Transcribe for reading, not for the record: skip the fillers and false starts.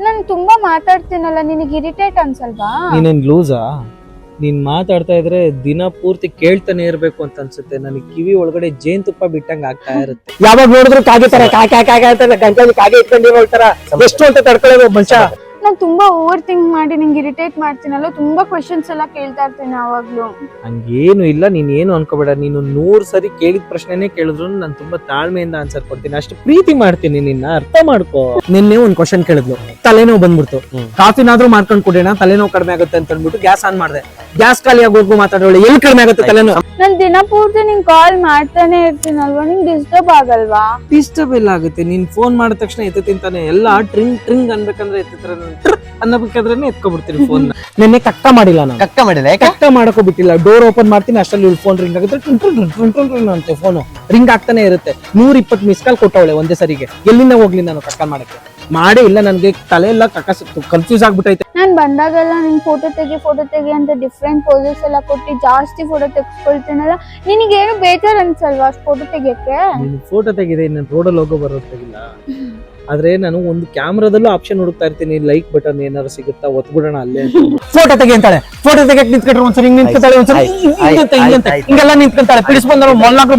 ನಾನು ತುಂಬಾ ಮಾತಾಡ್ತೀನಲ್ಲ, ನಿನಗೆ ಇರಿಟೇಟ್ ಅನ್ಸಲ್ವಾ? ನೀನೇನ್ ಲೂಸಾ? ನೀನ್ ಮಾತಾಡ್ತಾ ಇದ್ರೆ ದಿನ ಪೂರ್ತಿ ಕೇಳ್ತಾನೆ ಇರ್ಬೇಕು ಅಂತ ಅನ್ಸುತ್ತೆ. ನನಗೆ ಕಿವಿ ಒಳಗಡೆ ಜೇನುತುಪ್ಪ ಬಿಟ್ಟಂಗ ಆಗ್ತಾ ಇರುತ್ತೆ. ಯಾವಾಗ ನೋಡಿದ್ರು ಕಾಗೆ ತರ ಕಾಗೆ ಅಂತ ಗಂಟಲಿ ಕಾಗೆ ಇಟ್ಕೊಂಡಿರೋ ಹೇಳ್ತಾರ. ಎಷ್ಟು ಅಂತ ತಡ್ಕೊಳ್ಳೋದು ಮನುಷ್ಯ. ನಾನು ತುಂಬಾ ಓವರ್ ಥಿಂಕ್ ಮಾಡಿ ನಿಂಗೆ ಇರಿಟೇಟ್ ಮಾಡ್ತೀನಲ್ಲ, ತುಂಬಾ ಕ್ವೆಶ್ಚನ್ಸ್ ಎಲ್ಲ ಕೇಳ್ತಾ ಇರ್ತೀನಿ ಯಾವಾಗ್ಲೂ. ಹಂಗೇನು ಇಲ್ಲ, ನೀನ್ ಏನು ಅನ್ಕೋಬೇಡ. ನೀನು 100 ಸರಿ ಕೇಳಿದ ಪ್ರಶ್ನೆನೇ ಕೇಳಿದ್ರು ನಾನು ತುಂಬಾ ತಾಳ್ಮೆಯಿಂದ ಆನ್ಸರ್ ಕೊಡ್ತೀನಿ. ಅಷ್ಟು ಪ್ರೀತಿ ಮಾಡ್ತೀನಿ ನಿನ್ನ, ಅರ್ಥ ಮಾಡ್ಕೋ. ನಿನ್ನೆ ಒಂದ್ ಕ್ವಶನ್ ಕೇಳಿದ್ಲು, ತಲೆನೋವು ಬಂದ್ಬಿಡ್ತು. ಕಾಫಿನಾದ್ರೂ ಮಾಡ್ಕೊಂಡ್ ಕುಡಿಯೋಣ, ತಲೆನೋವು ಕಡಿಮೆ ಆಗುತ್ತೆ ಅಂತ ಅಂದ್ಬಿಟ್ಟು ಗ್ಯಾಸ್ ಆನ್ ಮಾಡಿದೆ. ಗ್ಯಾಸ್ ಖಾಲಿ ಆಗೋರ್ಗು ಮಾತಾಡೋಳು, ಎಲ್ಲಿ ಕಡಿಮೆ ಆಗುತ್ತೆ ತಲೆನೋವು? ನಾನು ದಿನ ಪೂರ್ತಿ ನಿಂಗೆ ಕಾಲ್ ಮಾಡ್ತಾನೆ ಇರ್ತೀನಲ್ವಾ, ನಿಂಗೆ ಡಿಸ್ಟರ್ಬ್ ಆಗಲ್ವಾ? ಡಿಸ್ಟರ್ಬ್ ಎಲ್ಲ ಆಗುತ್ತೆ. ನೀನ್ ಫೋನ್ ಮಾಡಿದ ತಕ್ಷಣ ಎತ್ತುತ್ತೀನಿ. ಎಲ್ಲ ಟ್ರಿಂಗ್ ಟ್ರಿಂಗ್ ಅನ್ಬೇಕಂದ್ರೆ ಎತ್ತಿದ್ರೆ ಅನ್ನಬೇಕಾದ್ರೆ ಎತ್ಕೊಬಿಡ್ತೀನಿ ಫೋನ್. ನಿನ್ನೆ ಕಕ್ಕ ಮಾಡಿಲ್ಲ ನಾನು. ಕಕ್ಕ ಮಾಡಿಲ್ಲ. ಕಕ್ಕ ಮಾಡಕ್ಕೂ ಬಿಟ್ಟಿಲ್ಲ. ಡೋರ್ ಓಪನ್ ಮಾಡ್ತೀನಿ, ಅಷ್ಟರಲ್ಲಿ ಫೋನ್ ರಿಂಗ್ ಆಗುತ್ತೆ. ಅಂತ ಫೋನು ರಿಂಗ್ ಆಗ್ತಾನೆ ಇರುತ್ತೆ. 120 ಮಿಸ್ ಕಾಲ್ ಕೊಟ್ಟವಳೆ ಒಂದೇ ಸರಿಗೆ. ಎಲ್ಲಿಂದ ಹೋಗ್ಲಿ ನಾನು ಕಕ್ಕ ಮಾಡಕ್ಕೆ? ಮಾಡೇ ಇಲ್ಲ. ನನ್ಗೆ ತಲೆ ಎಲ್ಲ ಕನ್ಫ್ಯೂಸ್ ಆಗ್ಬಿಟ್ಟೈತೆ. ನಾನ್ ಬಂದಾಗೆಲ್ಲ ನಿಂಗೆ ಫೋಟೋ ತೆಗಿ ಅಂತ ಡಿಫ್ರೆಂಟ್ ಪೋಸಸ್ ಎಲ್ಲ ಕೊಟ್ಟು ಜಾಸ್ತಿ ಫೋಟೋ ತೆಗೆಸ್ಕೊಳ್ತೀನಲ್ಲ, ನಿನಗೇನು ಬೇಜಾರ್ ಅನ್ಸಲ್ವಾ ಅಷ್ಟು ಫೋಟೋ ತೆಗಿಯಕ್ಕೆ? ಫೋಟೋ ತೆಗಿದೆ, ನಾನು ರೋಡಲ್ಲಿ ಹೋಗೋ ಬರೋದು ತೆಗಿಲ್ಲ. ಆದ್ರೆ ನಾನು ಒಂದು ಕ್ಯಾಮ್ರಾದಲ್ಲೂ ಆಪ್ಷನ್ ಹುಡುಕ್ತಾ ಇರ್ತೀನಿ, ಲೈಕ್ ಬಟನ್ ಏನಾರು ಸಿಗುತ್ತಾ ಒತ್ಬಿಡೋಣ ಅಲ್ಲೇ. ಫೋಟೋ ತೆಗಿ ಅಂತಾಳೆ. ಫೋಟೋ ತೆಗಿಯಕ್ ನಿಂತ್ಕೊಂಡ್ರೆ ಒಂದ್ಸರಿ ಹಿಂಗ್ ನಿಂತ್ಕೊತಾಳೆ, ಒಂದ್ಸರಿ ಹಿಂಗೆಲ್ಲ ನಿಂತ್ಕೊಂತಾಳೆ. ಪಿಡಿಸ್ಬಂದ್ರು ಮೊಲ್ಲಾಗ್ರು